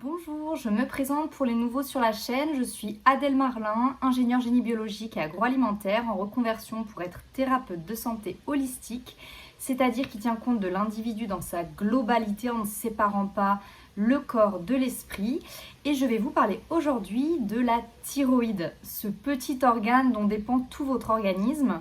Bonjour, je me présente pour les nouveaux sur la chaîne. Je suis Adèle Marlin, ingénieure génie biologique et agroalimentaire en reconversion pour être thérapeute de santé holistique, c'est-à-dire qui tient compte de l'individu dans sa globalité en ne séparant pas le corps de l'esprit. Et je vais vous parler aujourd'hui de la thyroïde, ce petit organe dont dépend tout votre organisme.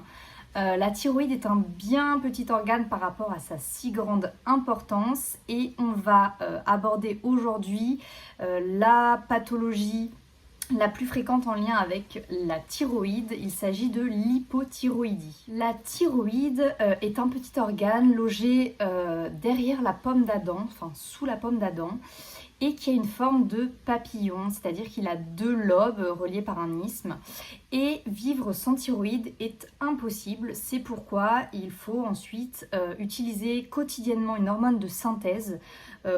La thyroïde est un bien petit organe par rapport à sa si grande importance et on va aborder aujourd'hui la pathologie la plus fréquente en lien avec la thyroïde. Il s'agit de l'hypothyroïdie. La thyroïde est un petit organe logé derrière la pomme d'Adam, enfin sous la pomme d'Adam, et qui a une forme de papillon, c'est-à-dire qu'il a deux lobes reliés par un isthme. Et vivre sans thyroïde est impossible, c'est pourquoi il faut ensuite utiliser quotidiennement une hormone de synthèse,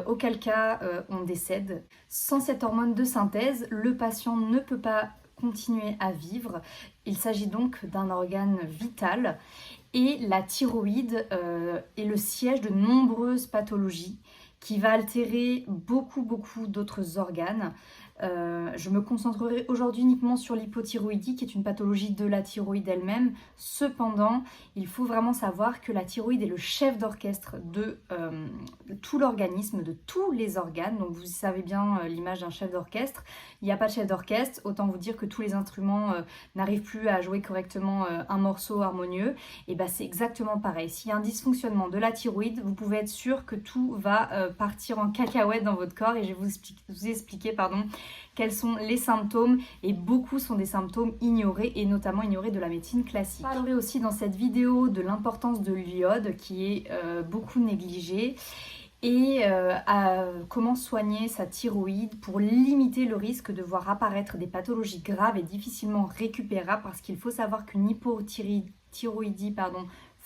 auquel cas on décède. Sans cette hormone de synthèse, le patient ne peut pas continuer à vivre. Il s'agit donc d'un organe vital et la thyroïde est le siège de nombreuses pathologies qui va altérer beaucoup d'autres organes. Je me concentrerai aujourd'hui uniquement sur l'hypothyroïdie, qui est une pathologie de la thyroïde elle-même. Cependant, il faut vraiment savoir que la thyroïde est le chef d'orchestre de tout l'organisme, de tous les organes. Donc vous savez bien l'image d'un chef d'orchestre. Il n'y a pas de chef d'orchestre, autant vous dire que tous les instruments n'arrivent plus à jouer correctement un morceau harmonieux. Et bien c'est exactement pareil. S'il y a un dysfonctionnement de la thyroïde, vous pouvez être sûr que tout va partir en cacahuète dans votre corps et je vais vous expliquer quels sont les symptômes, et beaucoup sont des symptômes ignorés et notamment ignorés de la médecine classique. Je parlerai aussi dans cette vidéo de l'importance de l'iode qui est beaucoup négligée et à comment soigner sa thyroïde pour limiter le risque de voir apparaître des pathologies graves et difficilement récupérables, parce qu'il faut savoir qu'une hypothyroïdie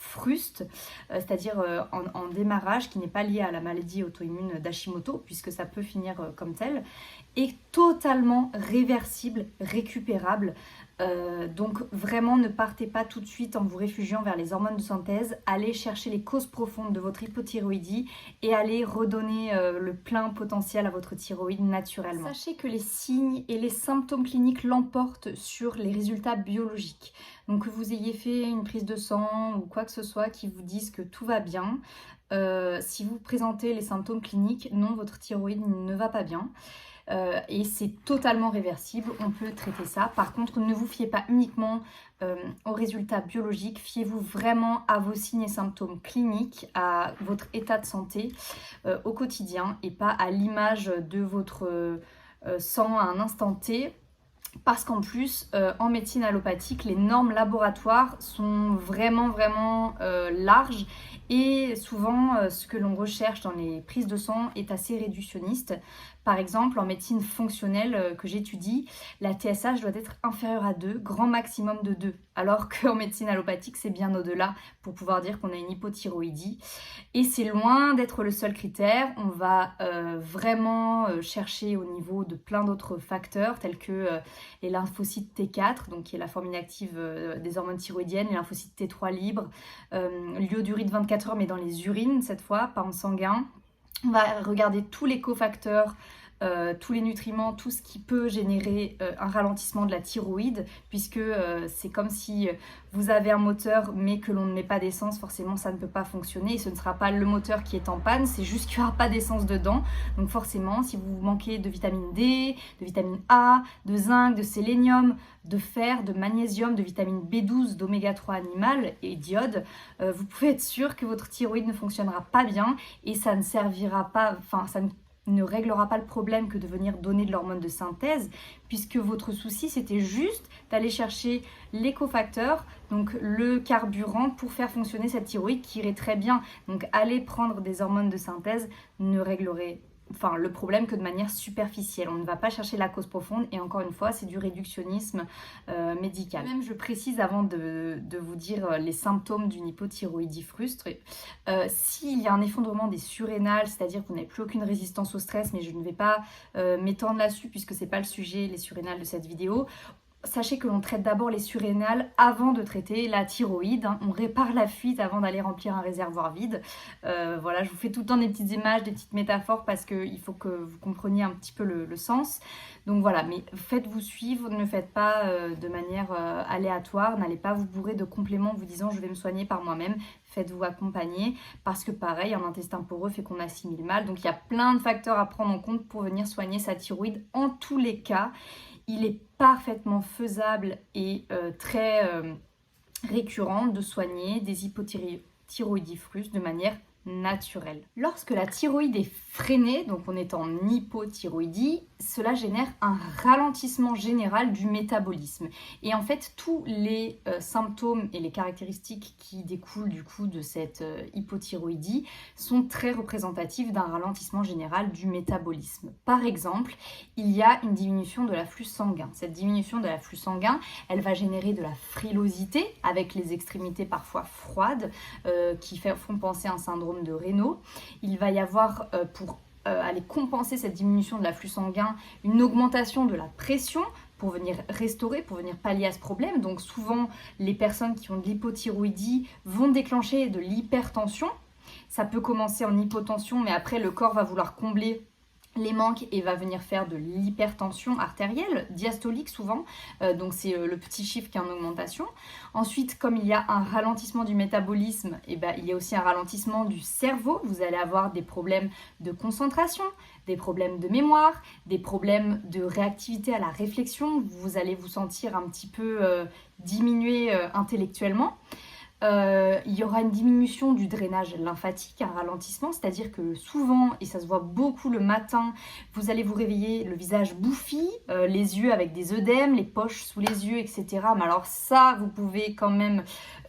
fruste, c'est-à-dire en démarrage, qui n'est pas lié à la maladie auto-immune d'Hashimoto, puisque ça peut finir comme tel, est totalement réversible, récupérable. Donc vraiment ne partez pas tout de suite en vous réfugiant vers les hormones de synthèse, allez chercher les causes profondes de votre hypothyroïdie et allez redonner le plein potentiel à votre thyroïde naturellement. Sachez que les signes et les symptômes cliniques l'emportent sur les résultats biologiques. Donc que vous ayez fait une prise de sang ou quoi que ce soit qui vous dise que tout va bien, si vous présentez les symptômes cliniques, non, votre thyroïde ne va pas bien. Et c'est totalement réversible, on peut traiter ça. Par contre, ne vous fiez pas uniquement aux résultats biologiques, fiez-vous vraiment à vos signes et symptômes cliniques, à votre état de santé au quotidien et pas à l'image de votre sang à un instant T. Parce qu'en plus, en médecine allopathique, les normes laboratoires sont vraiment larges et souvent ce que l'on recherche dans les prises de sang est assez réductionniste. Par exemple, en médecine fonctionnelle que j'étudie, la TSH doit être inférieure à 2, grand maximum de 2. Alors qu'en médecine allopathique, c'est bien au-delà pour pouvoir dire qu'on a une hypothyroïdie. Et c'est loin d'être le seul critère. On va vraiment chercher au niveau de plein d'autres facteurs tels que les lymphocytes T4, donc qui est la forme inactive des hormones thyroïdiennes, les lymphocytes T3 libres, l'iodurite 24 heures mais dans les urines cette fois, pas en sanguin. On va regarder tous les cofacteurs, tous les nutriments, tout ce qui peut générer un ralentissement de la thyroïde, puisque c'est comme si vous avez un moteur mais que l'on ne met pas d'essence, forcément ça ne peut pas fonctionner et ce ne sera pas le moteur qui est en panne, c'est juste qu'il n'y aura pas d'essence dedans. Donc forcément, si vous manquez de vitamine D, de vitamine A, de zinc, de sélénium, de fer, de magnésium, de vitamine B12, d'oméga 3 animal et d'iode, vous pouvez être sûr que votre thyroïde ne fonctionnera pas bien et ça ne servira pas, ça ne réglera pas le problème que de venir donner de l'hormone de synthèse, puisque votre souci c'était juste d'aller chercher les cofacteurs, donc le carburant pour faire fonctionner cette thyroïde qui irait très bien. Donc aller prendre des hormones de synthèse ne réglerait le problème que de manière superficielle. On ne va pas chercher la cause profonde et encore une fois c'est du réductionnisme médical. Même je précise avant de vous dire les symptômes d'une hypothyroïdie frustre, s'il y a un effondrement des surrénales, c'est-à-dire qu'on n'a plus aucune résistance au stress, mais je ne vais pas m'étendre là-dessus puisque c'est pas le sujet, les surrénales de cette vidéo. sachez que l'on traite d'abord les surrénales avant de traiter la thyroïde. Hein. On répare la fuite avant d'aller remplir un réservoir vide. Voilà, je vous fais tout le temps des petites images, des petites métaphores parce qu'il faut que vous compreniez un petit peu le sens. Donc voilà, mais faites-vous suivre, ne le faites pas de manière aléatoire. N'allez pas vous bourrer de compléments en vous disant je vais me soigner par moi-même. Faites-vous accompagner parce que pareil, un intestin poreux fait qu'on assimile mal. Donc il y a plein de facteurs à prendre en compte pour venir soigner sa thyroïde. En tous les cas, il est parfaitement faisable et très récurrent de soigner des hypothyroïdiflux de manière naturelle. Lorsque la thyroïde est freinée, donc on est en hypothyroïdie, cela génère un ralentissement général du métabolisme. Et en fait, tous les symptômes et les caractéristiques qui découlent du coup de cette hypothyroïdie sont très représentatifs d'un ralentissement général du métabolisme. Par exemple, il y a une diminution de l'afflux sanguin. Cette diminution de l'afflux sanguin, elle va générer de la frilosité avec les extrémités parfois froides qui font penser à un syndrome de Raynaud. Il va y avoir pour aller compenser cette diminution de l'afflux sanguin, une augmentation de la pression pour venir restaurer, pour venir pallier à ce problème. Donc souvent, les personnes qui ont de l'hypothyroïdie vont déclencher de l'hypertension. Ça peut commencer en hypotension, mais après le corps va vouloir combler les manques et va venir faire de l'hypertension artérielle, diastolique souvent, donc c'est le petit chiffre qui est en augmentation. Ensuite, comme il y a un ralentissement du métabolisme, il y a aussi un ralentissement du cerveau. Vous allez avoir des problèmes de concentration, des problèmes de mémoire, des problèmes de réactivité à la réflexion. Vous allez vous sentir un petit peu diminué intellectuellement. Il y aura une diminution du drainage lymphatique, un ralentissement, c'est-à-dire que souvent, et ça se voit beaucoup le matin, vous allez vous réveiller le visage bouffi, les yeux avec des œdèmes, les poches sous les yeux, etc. Mais alors ça, vous pouvez quand même...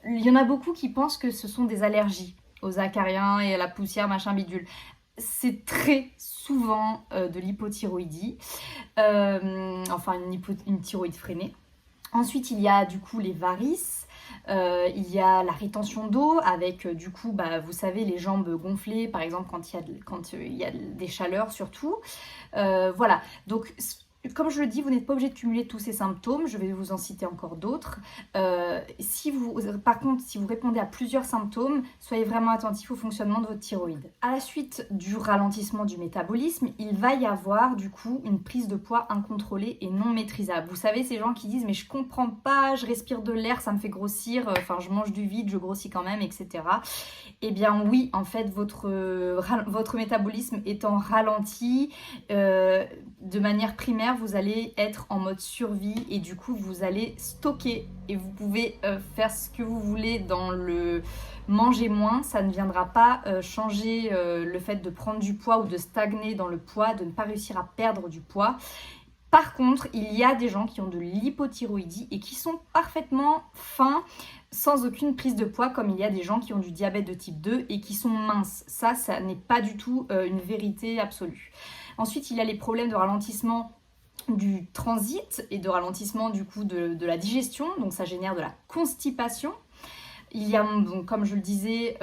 Il y en a beaucoup qui pensent que ce sont des allergies aux acariens et à la poussière, machin bidule. C'est très souvent de l'hypothyroïdie, enfin une thyroïde freinée. Ensuite, il y a du coup les varices. Il y a la rétention d'eau avec du coup vous savez les jambes gonflées par exemple quand il y a des chaleurs surtout. Voilà, donc comme je le dis, vous n'êtes pas obligé de cumuler tous ces symptômes, je vais vous en citer encore d'autres. Par contre, si vous répondez à plusieurs symptômes, soyez vraiment attentif au fonctionnement de votre thyroïde. À la suite du ralentissement du métabolisme, il va y avoir du coup une prise de poids incontrôlée et non maîtrisable. Vous savez, ces gens qui disent mais je comprends pas, je respire de l'air, ça me fait grossir, enfin je mange du vide, je grossis quand même, etc. Eh bien oui, en fait, votre métabolisme étant ralenti de manière primaire, vous allez être en mode survie et du coup vous allez stocker et vous pouvez faire ce que vous voulez dans le manger moins, ça ne viendra pas changer le fait de prendre du poids ou de stagner dans le poids, de ne pas réussir à perdre du poids. Par contre, il y a des gens qui ont de l'hypothyroïdie et qui sont parfaitement fins, sans aucune prise de poids, comme il y a des gens qui ont du diabète de type 2 et qui sont minces. Ça n'est pas du tout une vérité absolue. Ensuite, il y a les problèmes de ralentissement du transit et de ralentissement du coup de la digestion, donc ça génère de la constipation. Il y a donc, comme je le disais,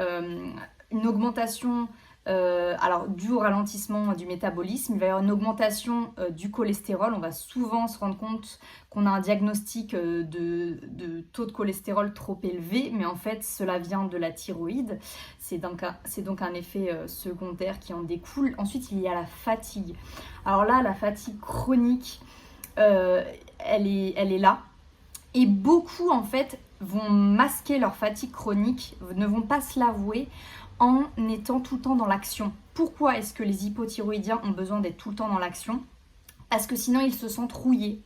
une augmentation due au ralentissement du métabolisme, il va y avoir une augmentation du cholestérol. On va souvent se rendre compte qu'on a un diagnostic de taux de cholestérol trop élevé, mais en fait cela vient de la thyroïde. C'est donc un effet secondaire qui en découle. Ensuite, il y a la fatigue. Alors là, la fatigue chronique, elle est là. Et beaucoup en fait vont masquer leur fatigue chronique, ne vont pas se l'avouer, en étant tout le temps dans l'action. Pourquoi est-ce que les hypothyroïdiens ont besoin d'être tout le temps dans l'action? Parce que sinon ils se sentent rouillés.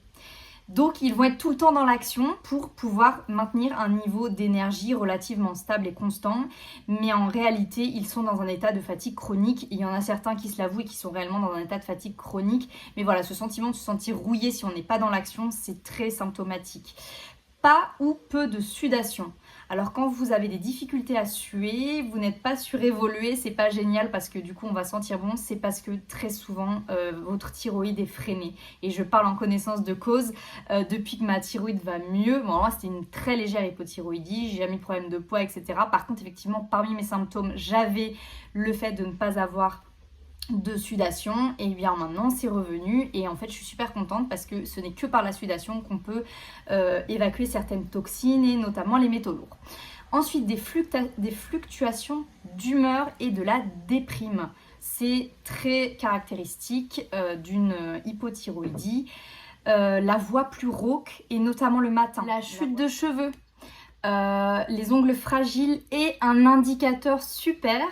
Donc ils vont être tout le temps dans l'action pour pouvoir maintenir un niveau d'énergie relativement stable et constant. Mais en réalité, ils sont dans un état de fatigue chronique. Il y en a certains qui se l'avouent et qui sont réellement dans un état de fatigue chronique. Mais voilà, ce sentiment de se sentir rouillé si on n'est pas dans l'action, c'est très symptomatique. Pas ou peu de sudation. Alors quand vous avez des difficultés à suer, vous n'êtes pas surévolué, c'est pas génial parce que du coup on va sentir bon, c'est parce que très souvent votre thyroïde est freinée. Et je parle en connaissance de cause, depuis que ma thyroïde va mieux, bon moi c'était une très légère hypothyroïdie, j'ai jamais eu de problème de poids, etc. Par contre effectivement parmi mes symptômes, j'avais le fait de ne pas avoir de sudation, et bien maintenant c'est revenu et en fait je suis super contente parce que ce n'est que par la sudation qu'on peut évacuer certaines toxines et notamment les métaux lourds. Ensuite des fluctuations d'humeur et de la déprime. C'est très caractéristique d'une hypothyroïdie. La voix plus rauque et notamment le matin. La chute de cheveux. Les ongles fragiles et un indicateur super,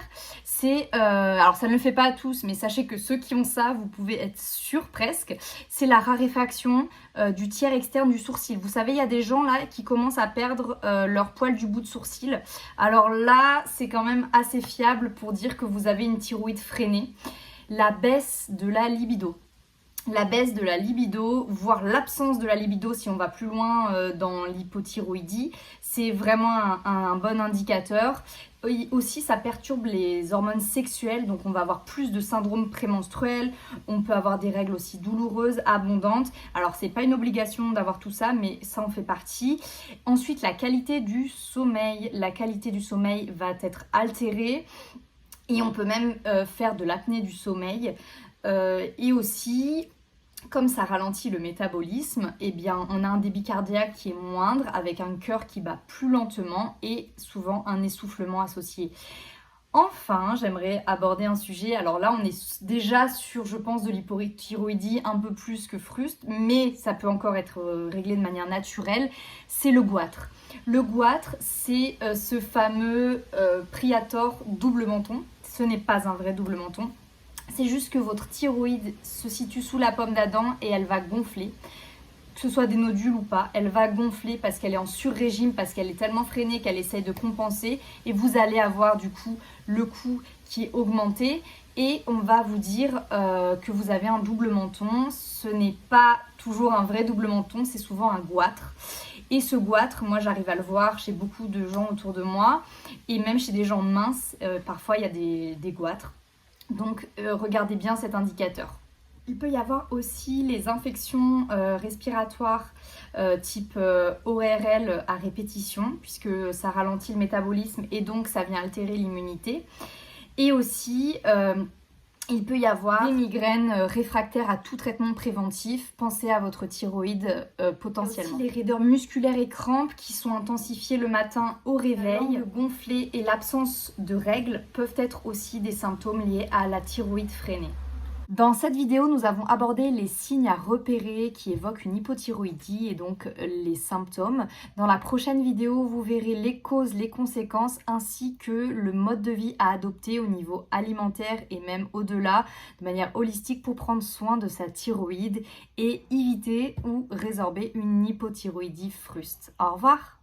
c'est, alors ça ne le fait pas à tous, mais sachez que ceux qui ont ça, vous pouvez être sûrs presque, c'est la raréfaction du tiers externe du sourcil. Vous savez, il y a des gens là qui commencent à perdre leur poil du bout de sourcil. Alors là, c'est quand même assez fiable pour dire que vous avez une thyroïde freinée. La baisse de la libido. La baisse de la libido, voire l'absence de la libido si on va plus loin dans l'hypothyroïdie, c'est vraiment un bon indicateur. Aussi, ça perturbe les hormones sexuelles, donc on va avoir plus de syndrome prémenstruel, on peut avoir des règles aussi douloureuses, abondantes. Alors, c'est pas une obligation d'avoir tout ça, mais ça en fait partie. Ensuite, la qualité du sommeil. La qualité du sommeil va être altérée et on peut même faire de l'apnée du sommeil. Et aussi, comme ça ralentit le métabolisme, eh bien, on a un débit cardiaque qui est moindre, avec un cœur qui bat plus lentement et souvent un essoufflement associé. Enfin, j'aimerais aborder un sujet, alors là on est déjà sur, je pense, de l'hypothyroïdie un peu plus que fruste, mais ça peut encore être réglé de manière naturelle, c'est le goitre. Le goitre, c'est ce fameux Priator double menton. Ce n'est pas un vrai double menton. C'est juste que votre thyroïde se situe sous la pomme d'Adam et elle va gonfler. Que ce soit des nodules ou pas, elle va gonfler parce qu'elle est en sur-régime, parce qu'elle est tellement freinée qu'elle essaye de compenser. Et vous allez avoir du coup le cou qui est augmenté. Et on va vous dire que vous avez un double menton. Ce n'est pas toujours un vrai double menton, c'est souvent un goitre. Et ce goitre, moi j'arrive à le voir chez beaucoup de gens autour de moi. Et même chez des gens minces, parfois il y a des goitres. Donc regardez bien cet indicateur. Il peut y avoir aussi les infections respiratoires type ORL à répétition, puisque ça ralentit le métabolisme et donc ça vient altérer l'immunité. Et aussi, il peut y avoir des migraines réfractaires à tout traitement préventif. Pensez à votre thyroïde potentiellement. Aussi les raideurs musculaires et crampes qui sont intensifiées le matin au réveil. Le gonflé et l'absence de règles peuvent être aussi des symptômes liés à la thyroïde freinée. Dans cette vidéo, nous avons abordé les signes à repérer qui évoquent une hypothyroïdie et donc les symptômes. Dans la prochaine vidéo, vous verrez les causes, les conséquences ainsi que le mode de vie à adopter au niveau alimentaire et même au-delà de manière holistique pour prendre soin de sa thyroïde et éviter ou résorber une hypothyroïdie fruste. Au revoir!